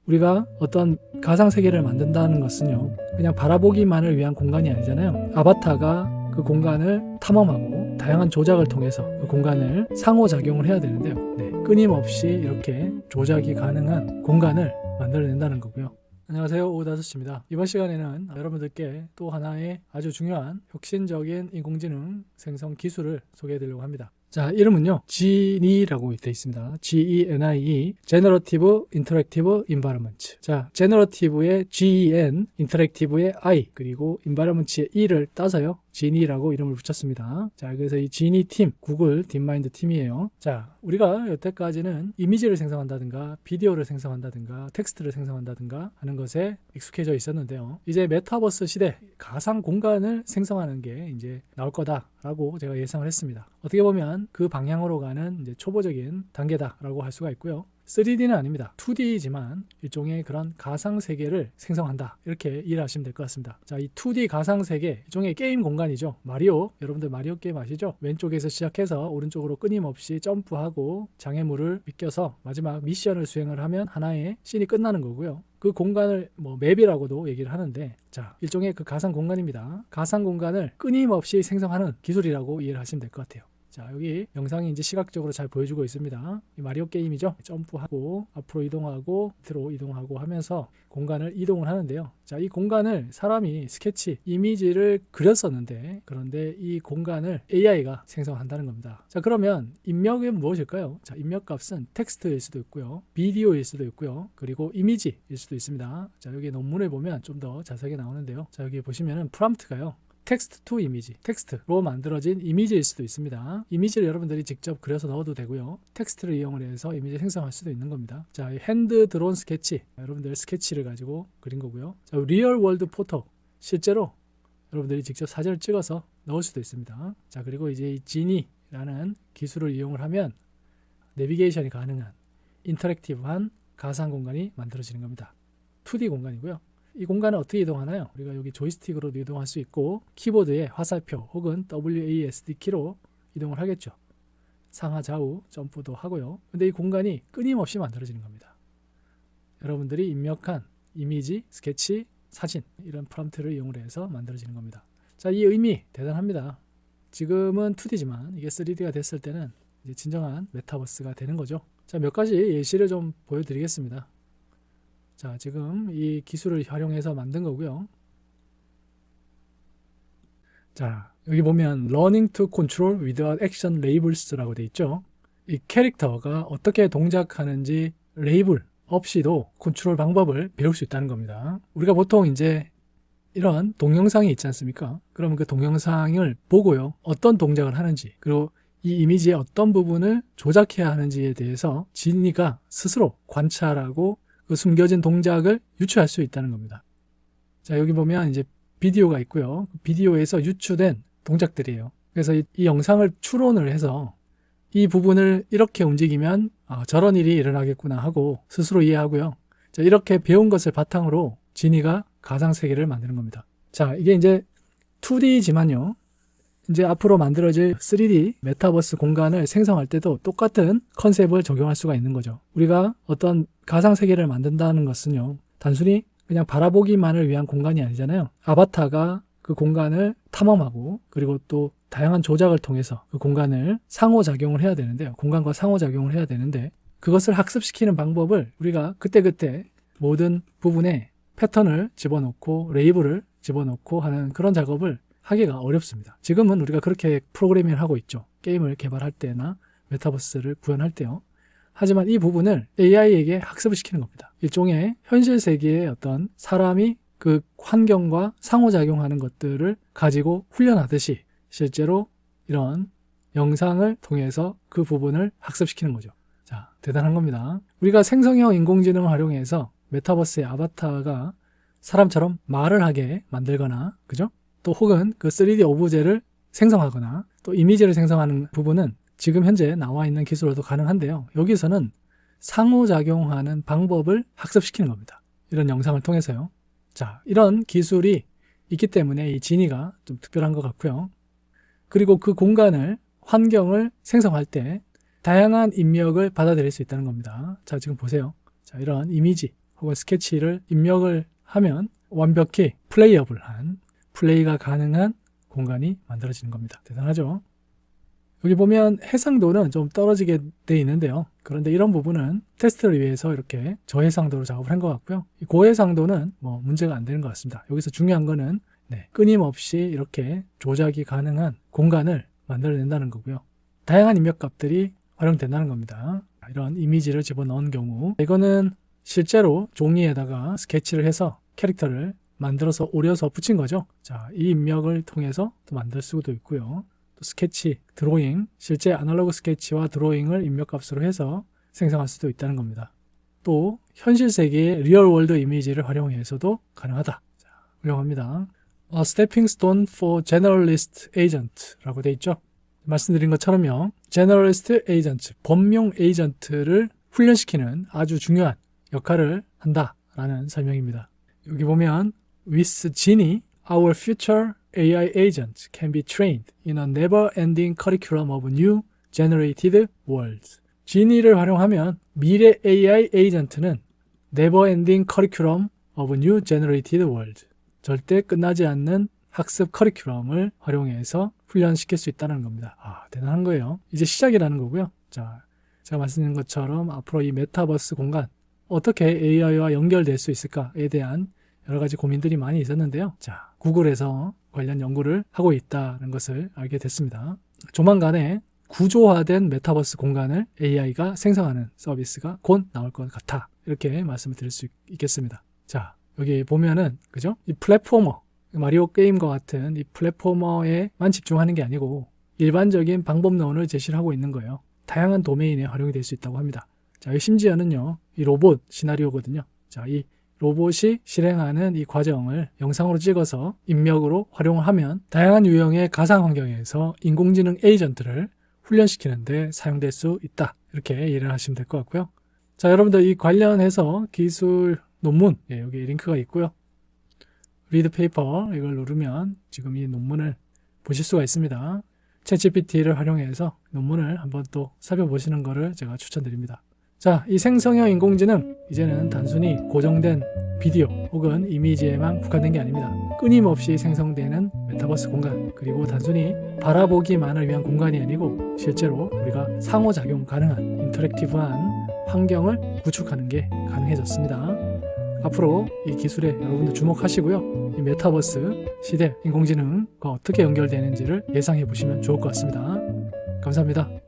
우리가 어떤 가상세계를 만든다는 것은요, 그냥 바라보기만을 위한 공간이 아니잖아요. 아바타가 그 공간을 탐험하고 다양한 조작을 통해서 그 공간을 상호작용을 해야 되는데요. 끊임없이 이렇게 조작이 가능한 공간을 만들어낸다는 거고요. 안녕하세요, 오다스입니다. 이번 시간에는 여러분들께 또 하나의 아주 중요한 혁신적인 인공지능 생성 기술을 소개해 드리려고 합니다. 자, 이름은요, GENI라고 되어 있습니다. GENIE, Generative Interactive Environment. 자, Generative의 GEN, Interactive의 I, 그리고 Environment의 E를 따서요, GENI라고 이름을 붙였습니다. 자, 그래서 이 GENI 팀, 구글 딥마인드 팀이에요. 자, 우리가 여태까지는 이미지를 생성한다든가, 비디오를 생성한다든가, 텍스트를 생성한다든가 하는 것에 익숙해져 있었는데요. 이제 메타버스 시대, 가상 공간을 생성하는 게 이제 나올 거다라고 제가 예상을 했습니다. 어떻게 보면 그 방향으로 가는 이제 초보적인 단계다라고 할 수가 있고요. 3D는 아닙니다. 2D지만 일종의 그런 가상세계를 생성한다, 이렇게 이해하시면 될 것 같습니다. 자, 이 2D 가상세계, 일종의 게임 공간이죠. 마리오, 여러분들 마리오 게임 아시죠? 왼쪽에서 시작해서 오른쪽으로 끊임없이 점프하고 장애물을 비껴서 마지막 미션을 수행을 하면 하나의 씬이 끝나는 거고요. 그 공간을 맵이라고도 얘기를 하는데, 자, 일종의 그 가상 공간입니다. 가상 공간을 끊임없이 생성하는 기술이라고 이해를 하시면 될 것 같아요. 자, 여기 영상이 이제 시각적으로 잘 보여주고 있습니다. 이 마리오 게임이죠. 점프하고 앞으로 이동하고 밑으로 이동하고 하면서 공간을 이동을 하는데요. 자, 이 공간을 사람이 스케치, 이미지를 그렸었는데, 그런데 이 공간을 AI가 생성한다는 겁니다. 자, 그러면 입력은 무엇일까요? 자, 입력 값은 텍스트일 수도 있고요, 비디오일 수도 있고요, 그리고 이미지일 수도 있습니다. 자, 여기 논문에 보면 좀 더 자세하게 나오는데요. 자, 여기 보시면은 프롬프트가요, 텍스트 투 이미지, 텍스트로 만들어진 이미지일 수도 있습니다. 이미지를 여러분들이 직접 그려서 넣어도 되고요, 텍스트를 이용을 해서 이미지 생성할 수도 있는 겁니다. 자, 핸드 드론 스케치, 여러분들 스케치를 가지고 그린 거고요. 자, 리얼 월드 포토, 실제로 여러분들이 직접 사진을 찍어서 넣을 수도 있습니다. 자, 그리고 이제 이 지니라는 기술을 이용을 하면 내비게이션이 가능한 인터랙티브한 가상 공간이 만들어지는 겁니다. 2D 공간이고요. 이 공간을 어떻게 이동하나요? 우리가 여기 조이스틱으로도 이동할 수 있고, 키보드에 화살표 혹은 WASD 키로 이동을 하겠죠. 상하 좌우 점프도 하고요. 근데 이 공간이 끊임없이 만들어지는 겁니다. 여러분들이 입력한 이미지, 스케치, 사진, 이런 프롬프트를 이용을 해서 만들어지는 겁니다. 자, 이 의미 대단합니다. 지금은 2D지만 이게 3D가 됐을 때는 이제 진정한 메타버스가 되는 거죠. 자, 몇 가지 예시를 좀 보여드리겠습니다. 자, 지금 이 기술을 활용해서 만든 거고요. 자, 여기 보면 Learning to Control Without Action Labels라고 돼 있죠. 이 캐릭터가 어떻게 동작하는지 레이블 없이도 컨트롤 방법을 배울 수 있다는 겁니다. 우리가 보통 이제 이런 동영상이 있지 않습니까? 그러면 그 동영상을 보고요, 어떤 동작을 하는지, 그리고 이 이미지의 어떤 부분을 조작해야 하는지에 대해서 지니가 스스로 관찰하고 그 숨겨진 동작을 유추할 수 있다는 겁니다. 자, 여기 보면 이제 비디오가 있고요. 비디오에서 유추된 동작들이에요. 그래서 이 영상을 추론을 해서 이 부분을 이렇게 움직이면 저런 일이 일어나겠구나 하고 스스로 이해하고요. 자, 이렇게 배운 것을 바탕으로 지니가 가상세계를 만드는 겁니다. 자, 이게 이제 2D지만요, 이제 앞으로 만들어질 3D 메타버스 공간을 생성할 때도 똑같은 컨셉을 적용할 수가 있는 거죠. 우리가 어떤 가상세계를 만든다는 것은요, 단순히 그냥 바라보기만을 위한 공간이 아니잖아요. 아바타가 그 공간을 탐험하고 그리고 또 다양한 조작을 통해서 그 공간을 상호작용을 해야 되는데요. 공간과 상호작용을 해야 되는데, 그것을 학습시키는 방법을 우리가 그때그때 모든 부분에 패턴을 집어넣고 레이블을 집어넣고 하는 그런 작업을 하기가 어렵습니다. 지금은 우리가 그렇게 프로그래밍을 하고 있죠. 게임을 개발할 때나 메타버스를 구현할 때요. 하지만 이 부분을 AI에게 학습을 시키는 겁니다. 일종의 현실 세계의 어떤 사람이 그 환경과 상호작용하는 것들을 가지고 훈련하듯이 실제로 이런 영상을 통해서 그 부분을 학습시키는 거죠. 자, 대단한 겁니다. 우리가 생성형 인공지능을 활용해서 메타버스의 아바타가 사람처럼 말을 하게 만들거나, 그죠? 또 혹은 그 3D 오브제를 생성하거나 또 이미지를 생성하는 부분은 지금 현재 나와 있는 기술로도 가능한데요. 여기서는 상호작용하는 방법을 학습시키는 겁니다. 이런 영상을 통해서요. 자, 이런 기술이 있기 때문에 이 지니가 좀 특별한 것 같고요. 그리고 그 공간을, 환경을 생성할 때 다양한 입력을 받아들일 수 있다는 겁니다. 자, 지금 보세요. 자, 이런 이미지 혹은 스케치를 입력을 하면 완벽히 플레이어블한, 플레이가 가능한 공간이 만들어지는 겁니다. 대단하죠? 여기 보면 해상도는 좀 떨어지게 돼 있는데요. 그런데 이런 부분은 테스트를 위해서 이렇게 저해상도로 작업을 한 것 같고요. 고해상도는 뭐 문제가 안 되는 것 같습니다. 여기서 중요한 거는 끊임없이 이렇게 조작이 가능한 공간을 만들어낸다는 거고요. 다양한 입력값들이 활용된다는 겁니다. 이런 이미지를 집어넣은 경우, 이거는 실제로 종이에다가 스케치를 해서 캐릭터를 만들어서 오려서 붙인 거죠. 자, 이 입력을 통해서 또 만들 수도 있고요. 또 스케치, 드로잉, 실제 아날로그 스케치와 드로잉을 입력값으로 해서 생성할 수도 있다는 겁니다. 또 현실 세계의 리얼월드 이미지를 활용해서도 가능하다. 자, 훌륭합니다. A stepping stone for generalist agent라고 되어 있죠. 말씀드린 것처럼요, generalist agent, 범용 에이전트를 훈련시키는 아주 중요한 역할을 한다라는 설명입니다. 여기 보면 With Genie, our future AI agent can be trained in a never-ending curriculum of new generated worlds. Genie를 활용하면 미래 AI 에이전트는 never-ending curriculum of new generated worlds, 절대 끝나지 않는 학습 커리큘럼을 활용해서 훈련시킬 수 있다는 겁니다. 대단한 거예요. 이제 시작이라는 거고요. 자, 제가 말씀드린 것처럼 앞으로 이 메타버스 공간 어떻게 AI와 연결될 수 있을까에 대한 여러 가지 고민들이 많이 있었는데요. 자, 구글에서 관련 연구를 하고 있다는 것을 알게 됐습니다. 조만간에 구조화된 메타버스 공간을 AI가 생성하는 서비스가 곧 나올 것 같아. 이렇게 말씀을 드릴 수 있겠습니다. 자, 여기 보면은, 그죠? 이 플랫포머, 마리오 게임과 같은 이 플랫포머에만 집중하는 게 아니고 일반적인 방법론을 제시를 하고 있는 거예요. 다양한 도메인에 활용이 될 수 있다고 합니다. 자, 심지어는요, 이 로봇 시나리오거든요. 자, 이 로봇이 실행하는 이 과정을 영상으로 찍어서 입력으로 활용을 하면 다양한 유형의 가상 환경에서 인공지능 에이전트를 훈련시키는데 사용될 수 있다. 이렇게 이해를 하시면 될 것 같고요. 자, 여러분들 이 관련해서 기술 논문, 여기 링크가 있고요. 리드 페이퍼 이걸 누르면 지금 이 논문을 보실 수가 있습니다. 챗GPT를 활용해서 논문을 한번 또 살펴보시는 것을 제가 추천드립니다. 자, 이 생성형 인공지능 이제는 단순히 고정된 비디오 혹은 이미지에만 국한된 게 아닙니다. 끊임없이 생성되는 메타버스 공간, 그리고 단순히 바라보기만을 위한 공간이 아니고 실제로 우리가 상호작용 가능한 인터랙티브한 환경을 구축하는 게 가능해졌습니다. 앞으로 이 기술에 여러분들 주목하시고요. 이 메타버스 시대 인공지능과 어떻게 연결되는지를 예상해 보시면 좋을 것 같습니다. 감사합니다.